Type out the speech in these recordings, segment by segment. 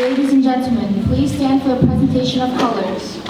Ladies and gentlemen, please stand for a presentation of colors.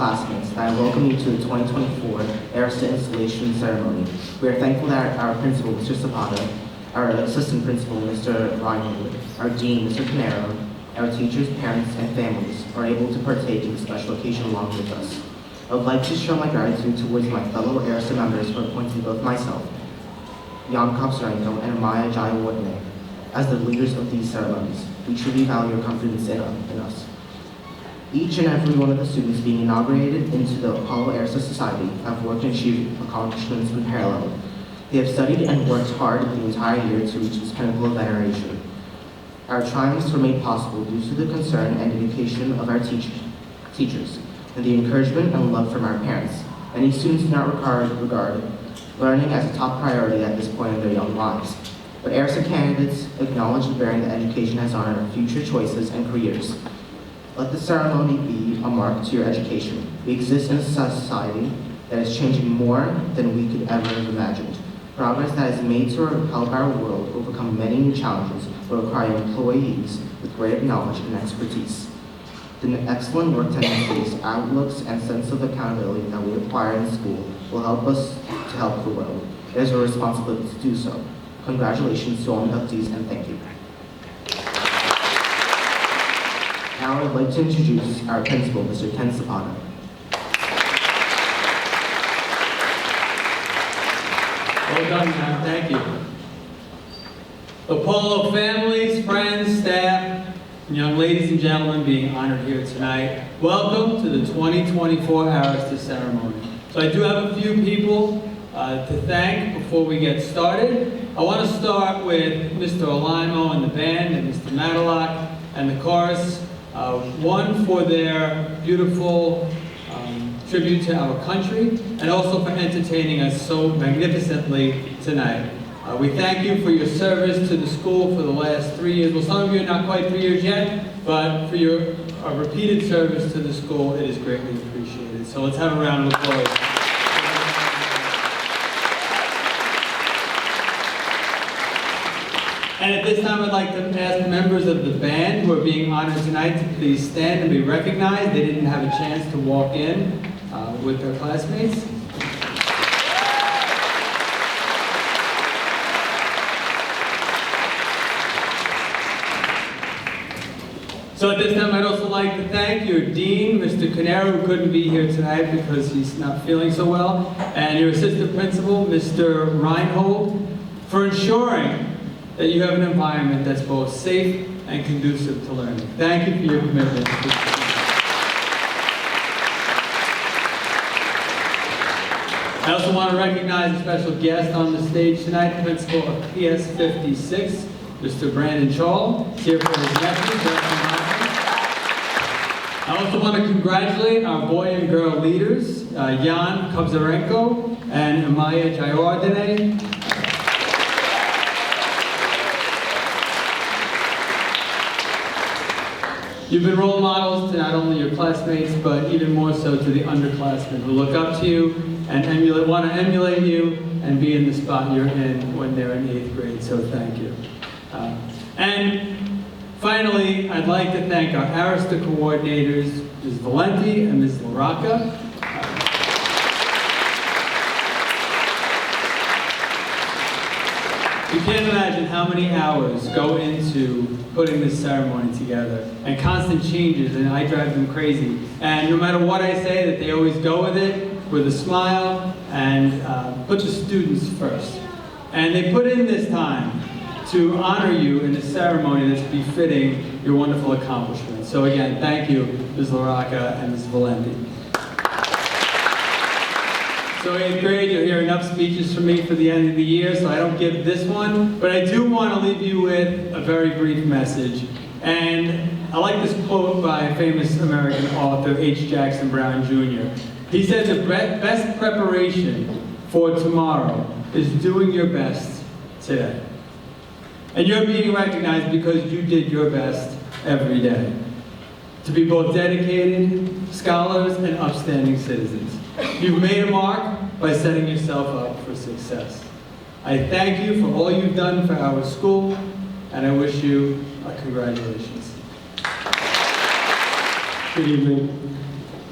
classmates, that I welcome you to the 2024 Arista installation ceremony. We are thankful that our principal, Mr. Zapata, our assistant principal, Mr. Reinhold, our dean, Mr. Canero, our teachers, parents, and families are able to partake in the special occasion along with us. I would like to show my gratitude towards my fellow Arista members for appointing both myself, Jan Kopsarenko, and Maya Jayawardene as the leaders of these ceremonies. We truly value your confidence in us. Each and every one of the students being inaugurated into the Apollo Arista Society have worked and achieved accomplishments in parallel. They have studied and worked hard the entire year to reach this pinnacle of veneration. Our triumphs were made possible due to the concern and dedication of our teachers, and the encouragement and love from our parents. Many students do not regard learning as a top priority at this point in their young lives. But Arista candidates acknowledge the bearing that education has on our future choices and careers. Let the ceremony be a mark to your education. We exist in a society that is changing more than we could ever have imagined. Progress that is made to help our world overcome many new challenges will require employees with greater knowledge and expertise. The excellent work tendencies, outlooks, and sense of accountability that we acquire in school will help us to help the world. It is our responsibility to do so. Congratulations to all inductees, and thank you. Now I would like to introduce our principal, Mr. Ken Zapata. Well done, John. Thank you. Apollo families, friends, staff, and young ladies and gentlemen being honored here tonight, welcome to the 2024 Arista ceremony. So I do have a few people to thank before we get started. I want to start with Mr. Olimo and the band, and Mr. Matalock and the chorus. One for their beautiful tribute to our country, and also for entertaining us so magnificently tonight. We thank you for your service to the school for the last 3 years. Well, some of you are not quite 3 years yet, but for your repeated service to the school, it is greatly appreciated. So let's have a round of applause. And at this time, I'd like to ask members of the band who are being honored tonight to please stand and be recognized. They didn't have a chance to walk in with their classmates. So at this time, I'd also like to thank your dean, Mr. Canero, who couldn't be here tonight because he's not feeling so well, and your assistant principal, Mr. Reinhold, for ensuring that you have an environment that's both safe and conducive to learning. Thank you for your commitment. I also want to recognize a special guest on the stage tonight, the principal of PS 56, Mr. Brandon Chall. He's here for his nephew. I also want to congratulate our boy and girl leaders, Jan Kopsarenko and Maya Jayawardene. You've been role models to not only your classmates, but even more so to the underclassmen who look up to you and want to emulate you and be in the spot you're in when they're in 8th grade, so thank you. And finally, I'd like to thank our Arista coordinators, Ms. Valenti and Ms. LaRocca. You can't imagine how many hours go into putting this ceremony together, and constant changes, and I drive them crazy. And no matter what I say, that they always go with it, with a smile, and put the students first. And they put in this time to honor you in a ceremony that's befitting your wonderful accomplishments. So again, thank you, Ms. LaRocca and Ms. Valenti. So 8th grade, you'll hear enough speeches from me for the end of the year, so I don't give this one, but I do want to leave you with a very brief message. And I like this quote by famous American author H. Jackson Brown Jr. He said, the best preparation for tomorrow is doing your best today. And you're being recognized because you did your best every day to be both dedicated scholars and upstanding citizens. You've made a mark by setting yourself up for success. I thank you for all you've done for our school, and I wish you congratulations. Good evening.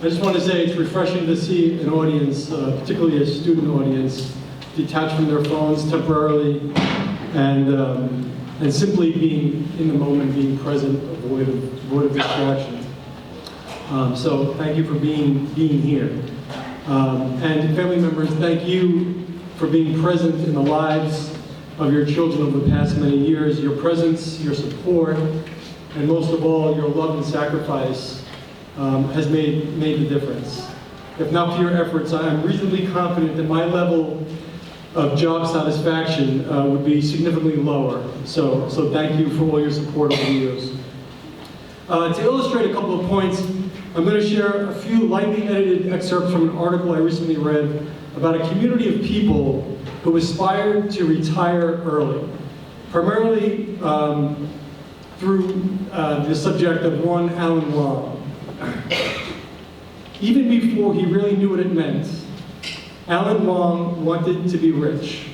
I just want to say it's refreshing to see an audience, particularly a student audience, detached from their phones temporarily and simply being in the moment, being present, avoid of distraction. So thank you for being here. And family members, thank you for being present in the lives of your children over the past many years. Your presence, your support, and most of all, your love and sacrifice has made the difference. If not for your efforts, I am reasonably confident that my level of job satisfaction would be significantly lower. So thank you for all your support over the years. To illustrate a couple of points, I'm going to share a few lightly edited excerpts from an article I recently read about a community of people who aspired to retire early, primarily through the subject of one Alan Wong. Even before he really knew what it meant, Alan Wong wanted to be rich.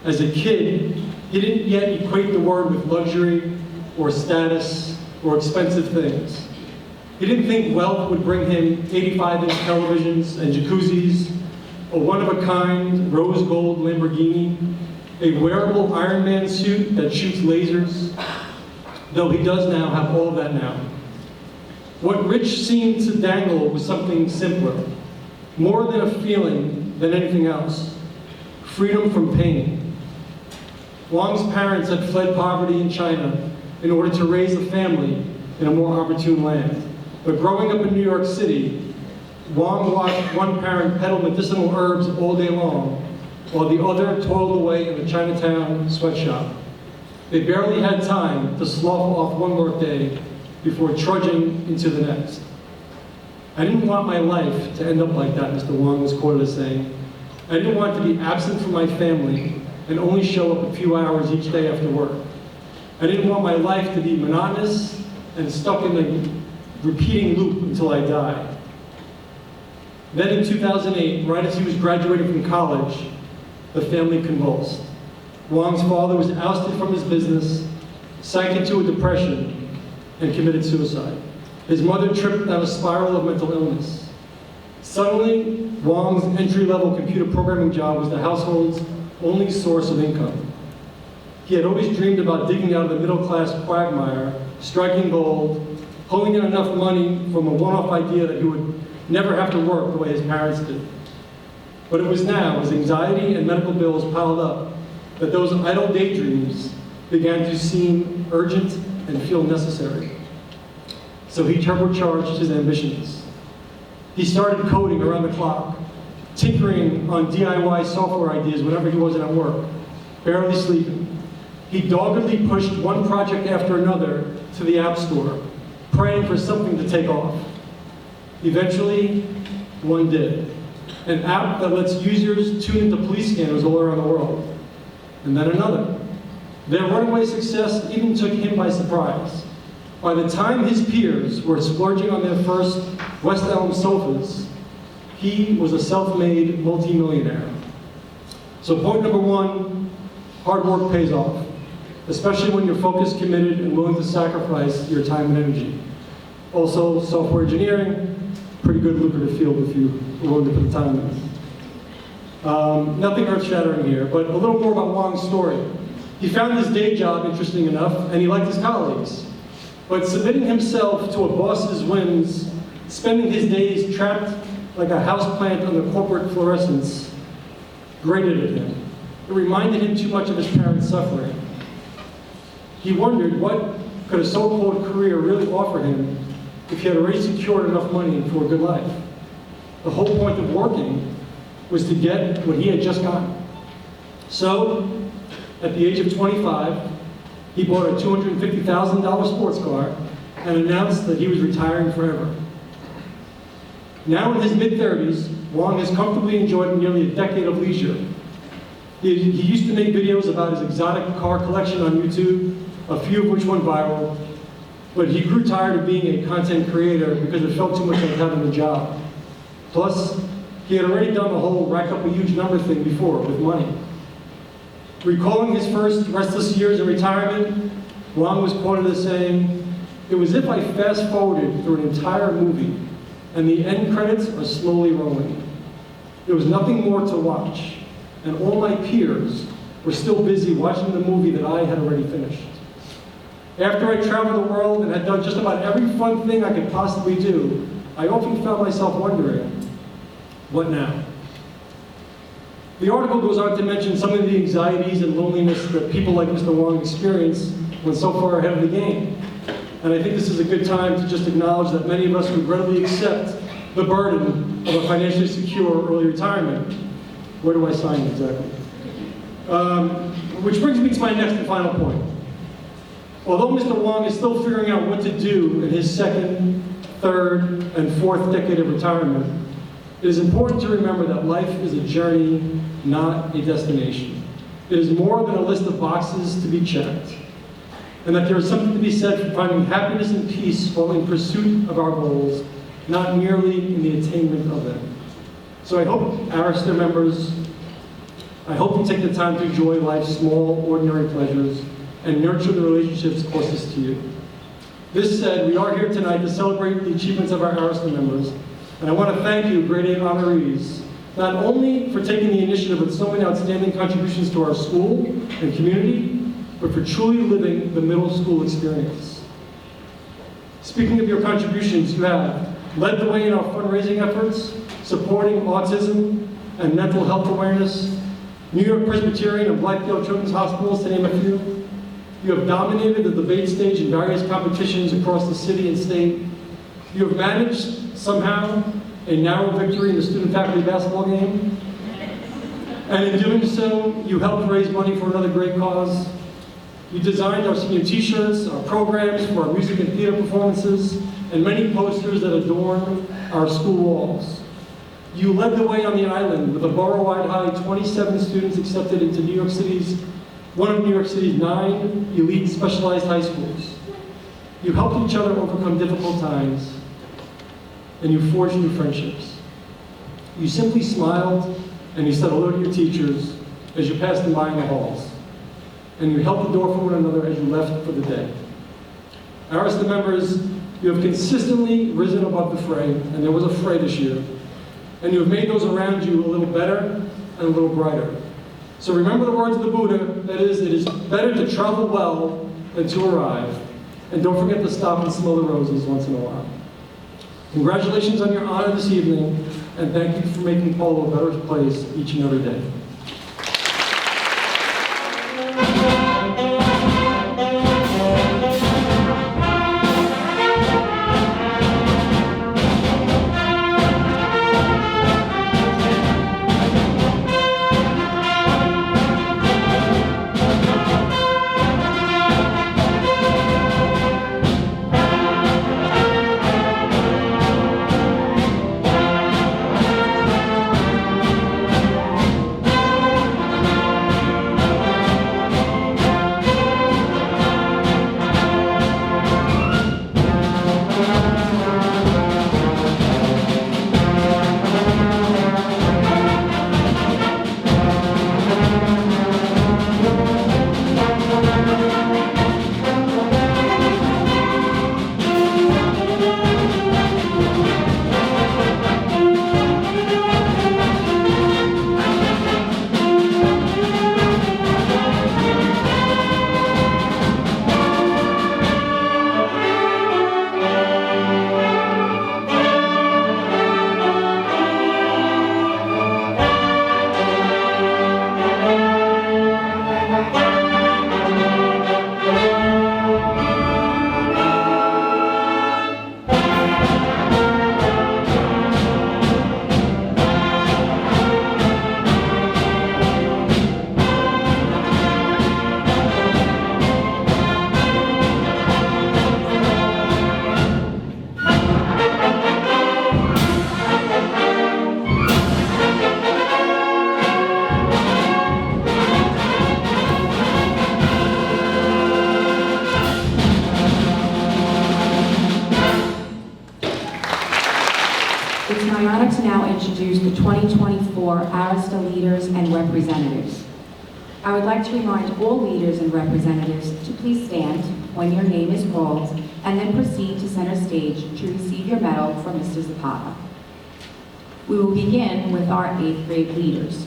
As a kid, he didn't yet equate the word with luxury or status or expensive things. He didn't think wealth would bring him 85-inch televisions and jacuzzis, a one-of-a-kind rose gold Lamborghini, a wearable Iron Man suit that shoots lasers, though he does now have all of that now. What rich seemed to dangle was something simpler, more than a feeling than anything else, freedom from pain. Wong's parents had fled poverty in China in order to raise a family in a more opportune land. But growing up in New York City, Wong watched one parent peddle medicinal herbs all day long, while the other toiled away in the Chinatown sweatshop. They barely had time to slough off one more day before trudging into the next. I didn't want my life to end up like that, Mr. Wong was quoted as saying. I didn't want to be absent from my family and only show up a few hours each day after work. I didn't want my life to be monotonous and stuck in a repeating loop until I died. Then in 2008, right as he was graduating from college, the family convulsed. Wong's father was ousted from his business, sank into a depression, and committed suicide. His mother tripped down a spiral of mental illness. Suddenly, Wong's entry-level computer programming job was the household's only source of income. He had always dreamed about digging out of the middle-class quagmire, striking gold, pulling in enough money from a one-off idea that he would never have to work the way his parents did. But it was now, as anxiety and medical bills piled up, that those idle daydreams began to seem urgent and feel necessary. So he turbocharged his ambitions. He started coding around the clock, tinkering on DIY software ideas whenever he wasn't at work, barely sleeping. He doggedly pushed one project after another to the App Store, praying for something to take off. Eventually, one did. An app that lets users tune into police scanners all around the world. And then another. Their runaway success even took him by surprise. By the time his peers were splurging on their first West Elm sofas, he was a self-made multimillionaire. So point number one, hard work pays off, especially when you're focused, committed, and willing to sacrifice your time and energy. Also, software engineering, pretty good lucrative field if you are willing to put the time in. Nothing earth-shattering here, but a little more about Wong's story. He found his day job interesting enough, and he liked his colleagues. But submitting himself to a boss's whims, spending his days trapped like a houseplant under corporate fluorescence, grated at him. It reminded him too much of his parents' suffering. He wondered what could a so-called career really offer him if he had already secured enough money for a good life. The whole point of working was to get what he had just gotten. So, at the age of 25, he bought a $250,000 sports car and announced that he was retiring forever. Now in his mid-30s, Wong has comfortably enjoyed nearly a decade of leisure. He used to make videos about his exotic car collection on YouTube, a few of which went viral, but he grew tired of being a content creator because it felt too much like having a job. Plus, he had already done the whole rack up a huge number thing before with money. Recalling his first restless years in retirement, Wong was quoted as saying, "It was as if I fast-forwarded through an entire movie. and the end credits are slowly rolling. There was nothing more to watch, and all my peers were still busy watching the movie that I had already finished. After I traveled the world and had done just about every fun thing I could possibly do, I often found myself wondering, what now? The article goes on to mention some of the anxieties and loneliness that people like Mr. Wong experience when so far ahead of the game. And I think this is a good time to just acknowledge that many of us would readily accept the burden of a financially secure early retirement. Where do I sign exactly? Which brings me to my next and final point. Although Mr. Wong is still figuring out what to do in his second, third, and fourth decade of retirement, it is important to remember that life is a journey, not a destination. It is more than a list of boxes to be checked, and that there is something to be said for finding happiness and peace while in pursuit of our goals, not merely in the attainment of them. So I hope, Arista members, I hope you take the time to enjoy life's small, ordinary pleasures and nurture the relationships closest to you. This said, we are here tonight to celebrate the achievements of our Arista members, and I want to thank you, grade 8 honorees, not only for taking the initiative with so many outstanding contributions to our school and community, but for truly living the middle school experience. Speaking of your contributions, you have led the way in our fundraising efforts, supporting autism and mental health awareness, New York Presbyterian and Blackdale Children's Hospitals, to name a few. You have dominated the debate stage in various competitions across the city and state. You have managed, somehow, a narrow victory in the student-faculty basketball game. And in doing so, you helped raise money for another great cause. You designed our senior t-shirts, our programs for our music and theater performances, and many posters that adorn our school walls. You led the way on the island with a borough-wide high 27 students accepted into one of New York City's 9 elite specialized high schools. You helped each other overcome difficult times, and you forged new friendships. You simply smiled, and you said hello to your teachers as you passed them by in the halls. And you held the door for one another as you left for the day. Arista members, you have consistently risen above the fray, and there was a fray this year, and you have made those around you a little better and a little brighter. So remember the words of the Buddha, that is, it is better to travel well than to arrive. And don't forget to stop and smell the roses once in a while. Congratulations on your honor this evening, and thank you for making Polo a better place each and every day. It's my honor to now introduce the 2024 Arista leaders and representatives. I would like to remind all leaders and representatives to please stand when your name is called and then proceed to center stage to receive your medal from Mr. Zapata. We will begin with our 8th grade leaders.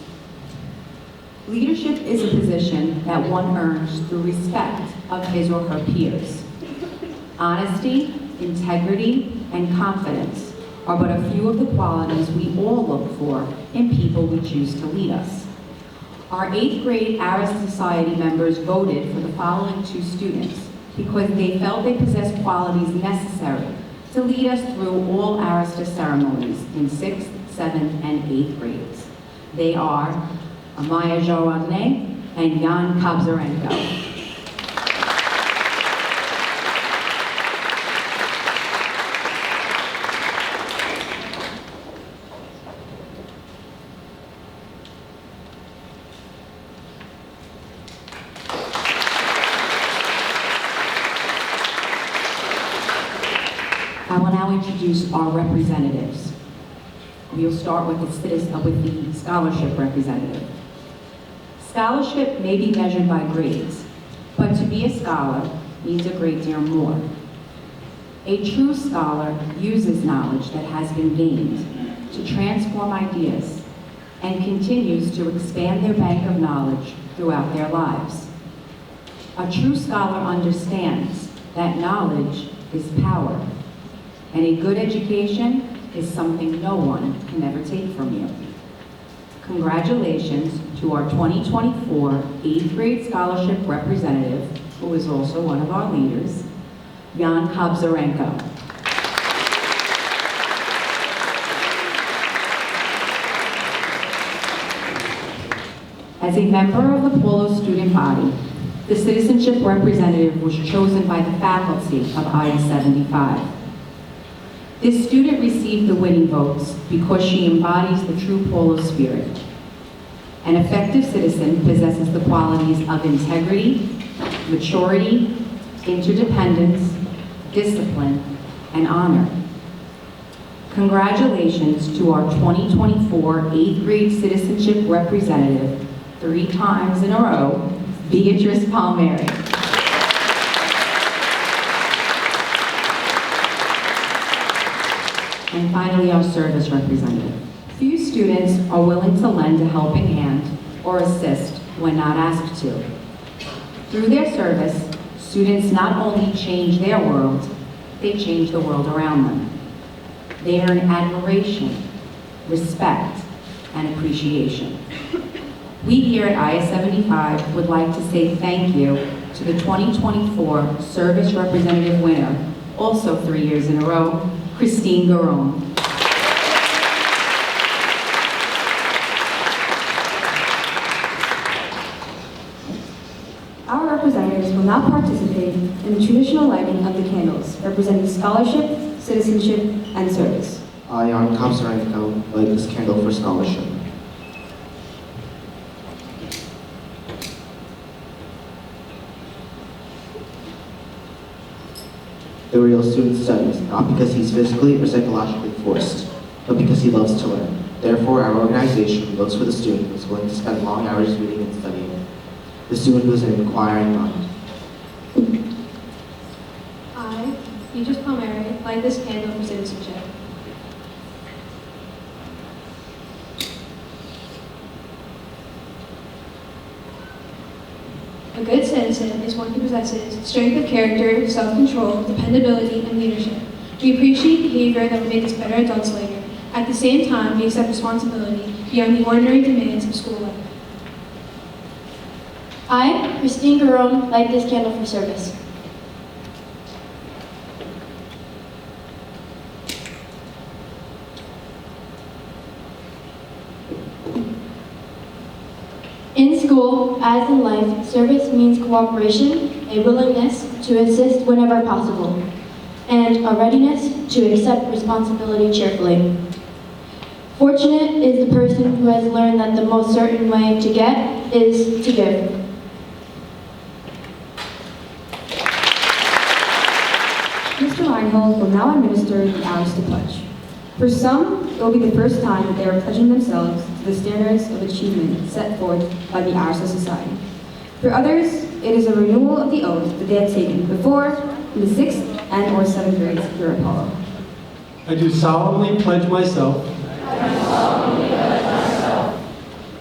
Leadership is a position that one earns through respect of his or her peers. Honesty, integrity, and confidence are but a few of the qualities we all look for in people we choose to lead us. Our 8th grade Arista Society members voted for the following 2 students because they felt they possessed qualities necessary to lead us through all Arista ceremonies in 6th, 7th, and 8th grades. They are Amaya Joagne and Jan Kobzarenko. I will now introduce our representatives. We'll start with the scholarship representative. Scholarship may be measured by grades, but to be a scholar means a great deal more. A true scholar uses knowledge that has been gained to transform ideas and continues to expand their bank of knowledge throughout their lives. A true scholar understands that knowledge is power, and a good education is something no one can ever take from you. Congratulations to our 2024 8th grade scholarship representative, who is also one of our leaders, Jan Kobzarenko. As a member of the Polo student body, the citizenship representative was chosen by the faculty of IA-75. This student received the winning votes because she embodies the true Polo spirit. An effective citizen possesses the qualities of integrity, maturity, interdependence, discipline, and honor. Congratulations to our 2024 8th grade citizenship representative, 3 times in a row, Beatrice Palmieri. And finally, our service representative. Few students are willing to lend a helping hand or assist when not asked to. Through their service, students not only change their world, they change the world around them. They earn admiration, respect, and appreciation. We here at IA-75 would like to say thank you to the 2024 Service Representative winner, also 3 years in a row, Christine Garone. Our representatives will now participate in the traditional lighting of the candles, representing scholarship, citizenship, and service. I, Jan Kobzarenko, light this candle for scholarship. The real student studies, not because he's physically or psychologically forced, but because he loves to learn. Therefore, our organization looks for the student who is willing to spend long hours reading and studying. The student who is an inquiring mind. I, Beatrice Palmieri, light this candle for citizenship. A good citizen is one who possesses strength of character, self-control, dependability, and leadership. We appreciate behavior that will make us better adults later. At the same time, we accept responsibility beyond the ordinary demands of school life. I, Christine Garone, light this candle for service. In school, as in life, service means cooperation, a willingness to assist whenever possible, and a readiness to accept responsibility cheerfully. Fortunate is the person who has learned that the most certain way to get is to give. Mr. Reinhold will now administer the Arista Pledge. For some, it will be the first time that they are pledging themselves to the standards of achievement set forth by the Arista Society. For others, it is a renewal of the oath that they have taken before in the 6th and or 7th grades here at Apollo. I do solemnly pledge myself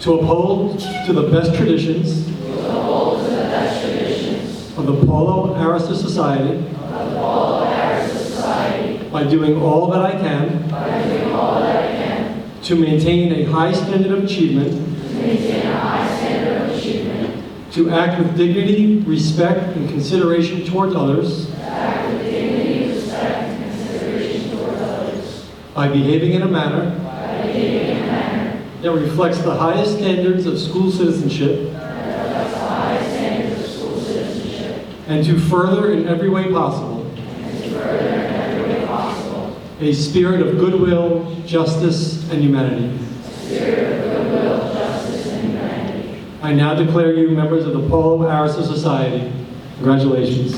to uphold to the best traditions of the Polo Arista Society by doing all that I can to maintain a high standard of achievement, to act with dignity, respect, and consideration towards others, by behaving in a manner that reflects the highest standards of school citizenship, and to further in every way possible a spirit of goodwill, justice, and humanity. I now declare you members of the Polo Arista Society. Congratulations.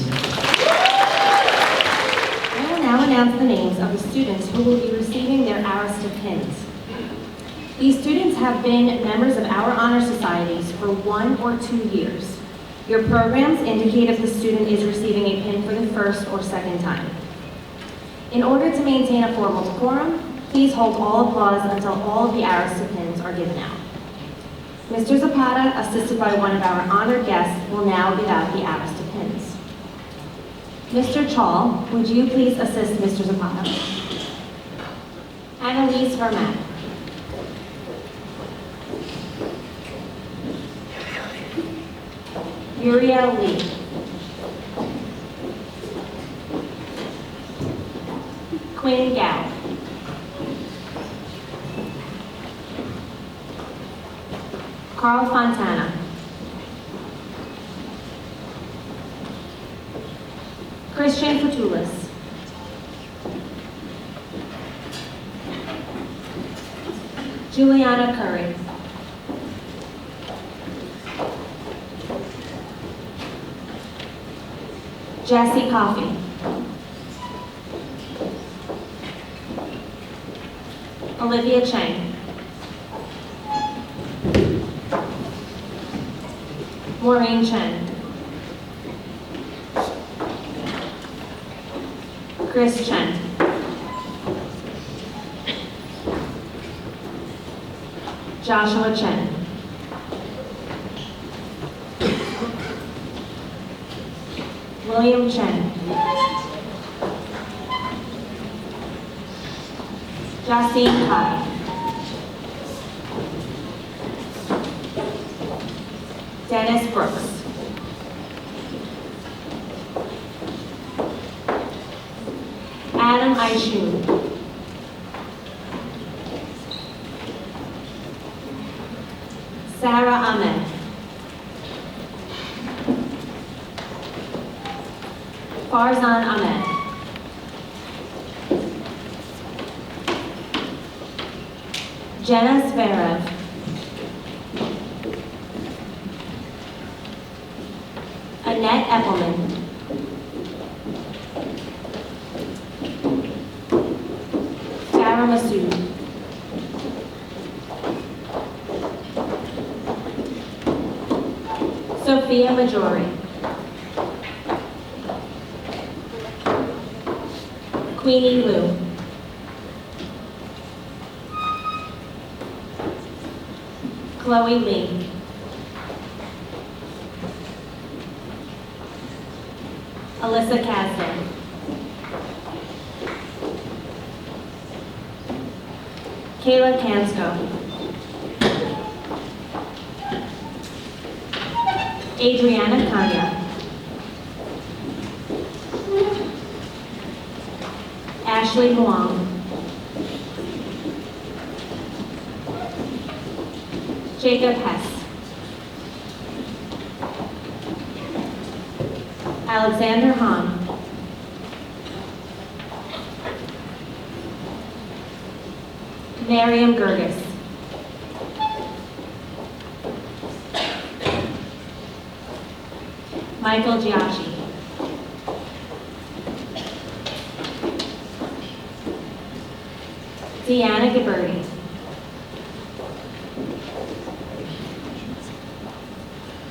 I will now announce the names of the students who will be receiving their Arista pins. These students have been members of our honor societies for 1 or 2 years. Your programs indicate if the student is receiving a pin for the first or second time. In order to maintain a formal decorum, please hold all applause until all of the Arista pins are given out. Mr. Zapata, assisted by one of our honored guests, will now give out the Arista pins. Mr. Chall, would you please assist Mr. Zapata? Annalise Vermack. Uriel Lee. Quinn Gao. Carl Fontana. Christian Futulis. Juliana Curry. Jesse Coffey. Olivia Chang. Maureen Chen. Chris Chen. Joshua Chen. William Chen. Justine Kai. Dennis Brooks. Adam Aishun. Sarah Ahmed. Farzan Ahmed. Jenna Zverev. Annette Eppelman. Tara Masood. Sophia Majori. Queenie Liu. Chloe Lee. Alyssa Kasdan. Kayla Kansko. Adriana Kanya. Ashley Huang. Jacob Hess. Alexander Hahn. Miriam Gerges. Michael Giacchi. Deanna Gabberty.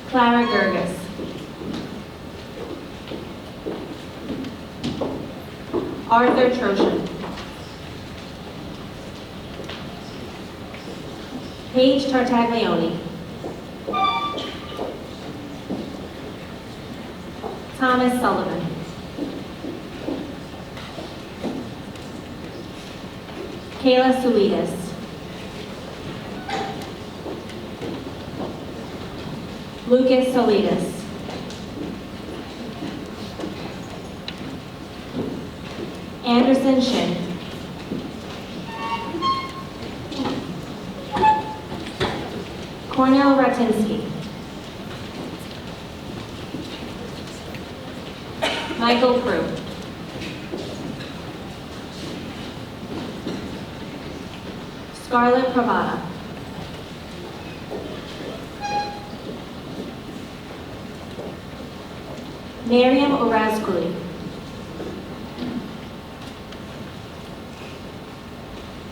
Clara Gerges. Arthur Troshan. Paige Tartaglione. Thomas Sullivan. Kayla Sulidas. Lucas Solidas. Anderson Shin. Cornell Ratinsky. Michael Crew. Scarlett Pravada. Miriam Orazkuli.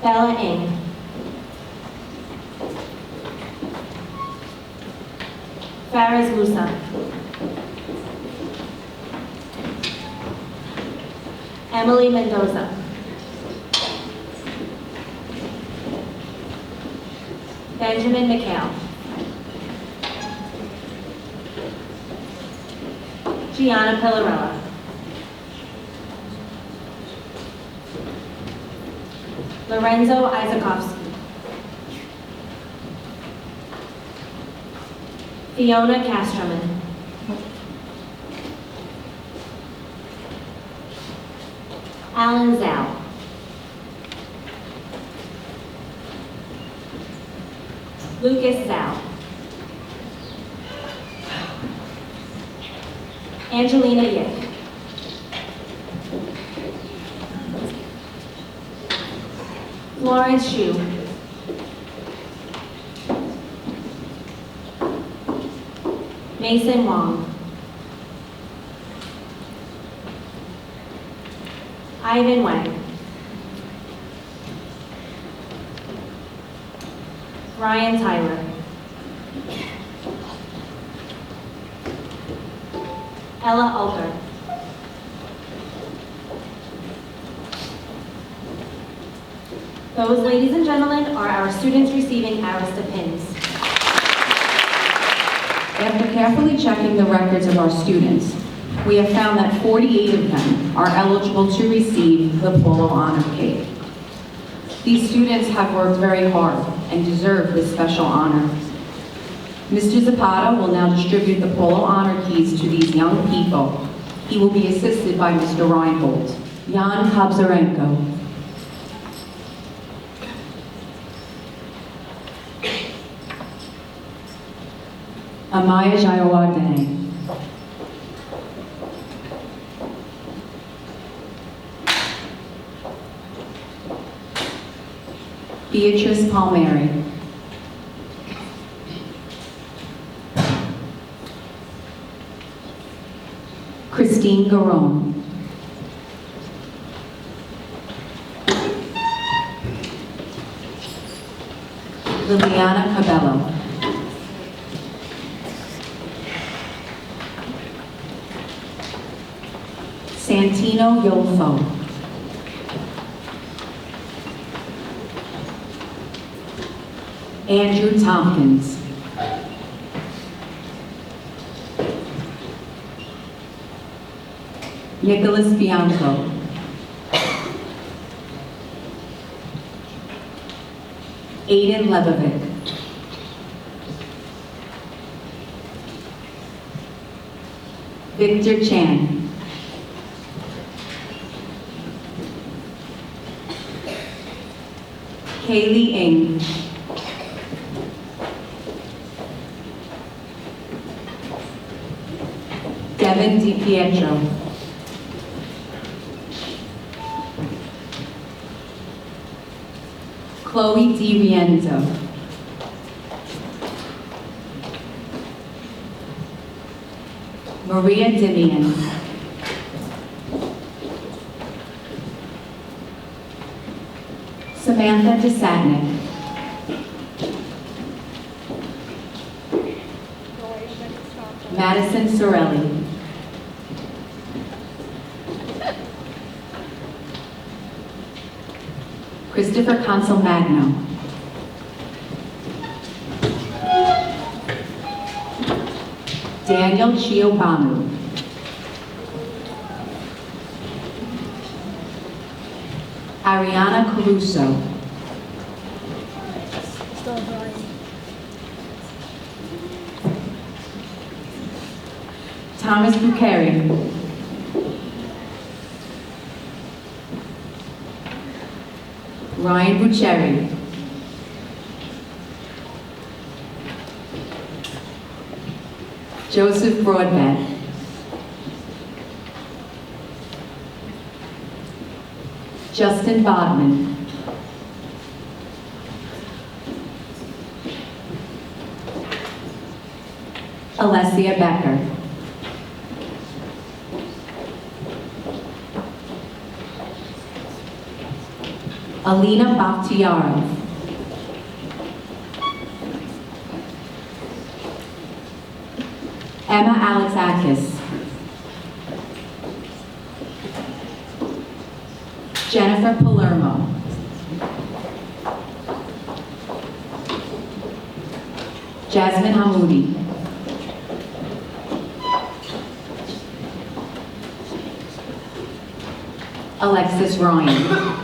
Bella Ng. Faraz Musa. Emily Mendoza. Benjamin McHale. Gianna Pillarella. Lorenzo Isakovsky. Fiona Castroman. Alan Zhao. Lucas Zhao. Angelina Yick. Florence Xu. Mason Wong. Ivan Wang. Ryan Tyler. Ella Alter. Those, ladies and gentlemen, are our students receiving Arista pins. After carefully checking the records of our students, we have found that 48 of them are eligible to receive the Polo Honor Cake. These students have worked very hard and deserve this special honor. Mr. Zapata will now distribute the Polo Honor Keys to these young people. He will be assisted by Mr. Reinhold. Jan Kobzarenko. Amaya Jayawardene. Beatrice Palmieri. Christine Garone. Liliana Cabello. Santino Yolfo. Andrew Tompkins. Nicholas Bianco. Aiden Levovic. Victor Chan. Kaylee Ng. Devin DiPietro. Chloe DiRienzo. Maria Dimian. Samantha DeSatnik. Madison Sorelli. Christopher Consul Magno. Daniel Chiobamu. Ariana Caruso. Thomas Bucheri. Ryan Bucheri. Joseph Broadbent. Justin Bodman. Alessia Becker. Alina Bakhtiarov. Emma Alexakis. Jennifer Palermo. Jasmine Hamoudi. Alexis Ryan.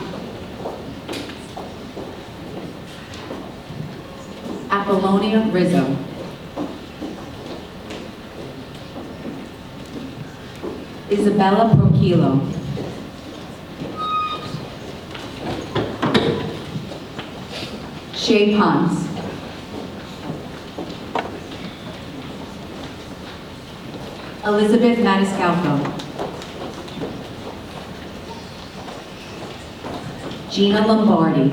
Apollonia Rizzo. Isabella Proquilo. Shay Ponce. Elizabeth Maniscalco. Gina Lombardi.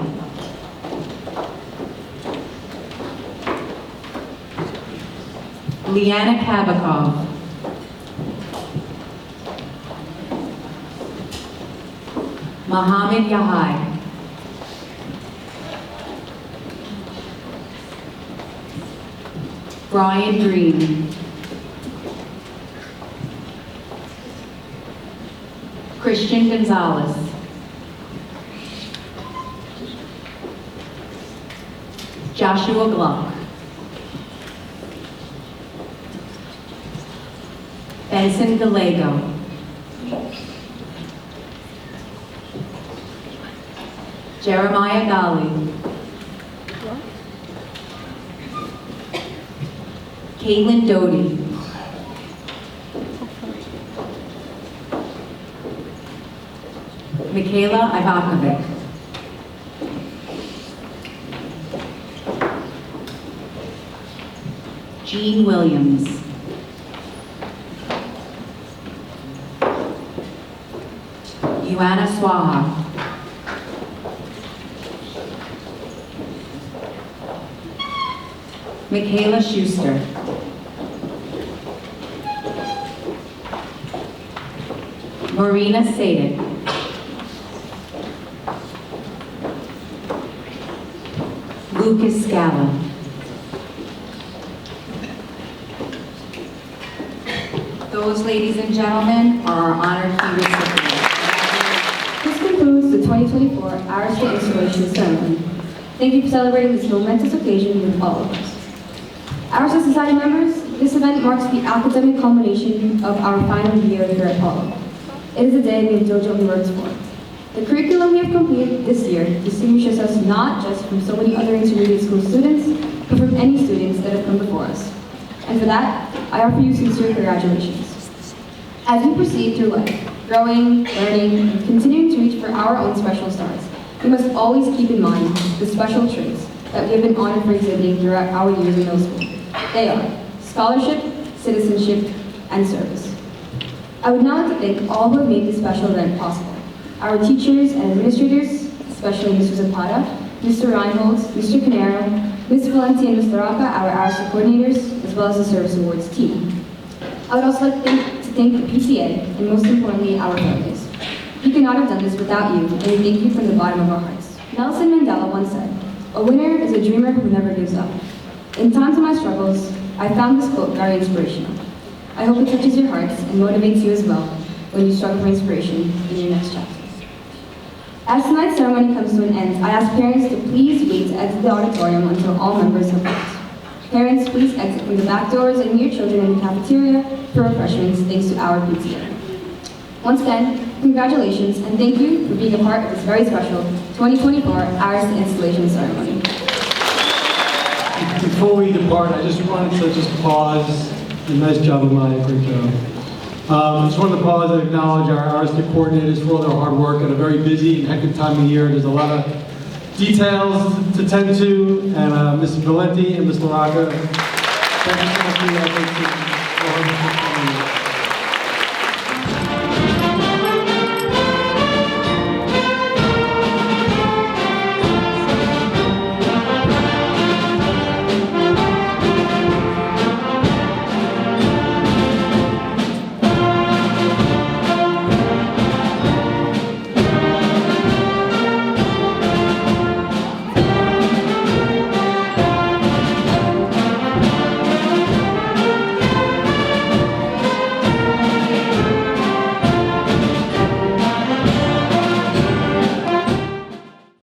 Leanna Kabakov. Mohammed Yahai. Brian Green. Christian Gonzalez. Joshua Gluck. Benson Gallego. Jeremiah Gali. Caitlin Doty. Michaela Ivakovic. Jean Williams. Ioana Swaha. Michaela Schuster. Marina Sadik. Lucas Scala. Those, ladies and gentlemen, are our honored key recipients. This concludes the 2024 Arista Installation Ceremony. Thank you for celebrating this momentous occasion with all of us. Arista Society members, this event marks the academic culmination of our final year here at Apollo. It is a day we have diligently worked for. The curriculum we have completed this year distinguishes us not just from so many other intermediate school students, but from any students that have come before us. And for that, I offer you sincere congratulations. As we proceed through life, growing, learning, and continuing to reach for our own special stars, we must always keep in mind the special traits that we have been honored for exhibiting throughout our years in middle school. They are scholarship, citizenship, and service. I would now like to thank all who have made this special event possible. Our teachers and administrators, especially Mr. Zapata, Mr. Reinhold, Mr. Canero, Ms. Valenti, and Mr. Rocca, our Arista coordinators, as well as the Service Awards team. I would also like to thank the PTA, and most importantly, our families. We could not have done this without you, and we thank you from the bottom of our hearts. Nelson Mandela once said, "A winner is a dreamer who never gives up." In times of my struggles, I found this quote very inspirational. I hope it touches your hearts and motivates you as well when you struggle for inspiration in your next chapter. As tonight's ceremony comes to an end, I ask parents to please wait to exit the auditorium until all members have left. Parents, please exit from the back doors and meet your children in the cafeteria for refreshments thanks to our PTA. Once again, congratulations and thank you for being a part of this very special 2024 Arista installation ceremony. Before we depart, I just wanted to pause. Nice job, Amaya, great job. I just wanted to pause and acknowledge our Arista coordinators for all their hard work at a very busy and hectic time of year. There's a lot of details to tend to, and Mrs. Valenti and Mr. Laga, thank you so much for your efforts.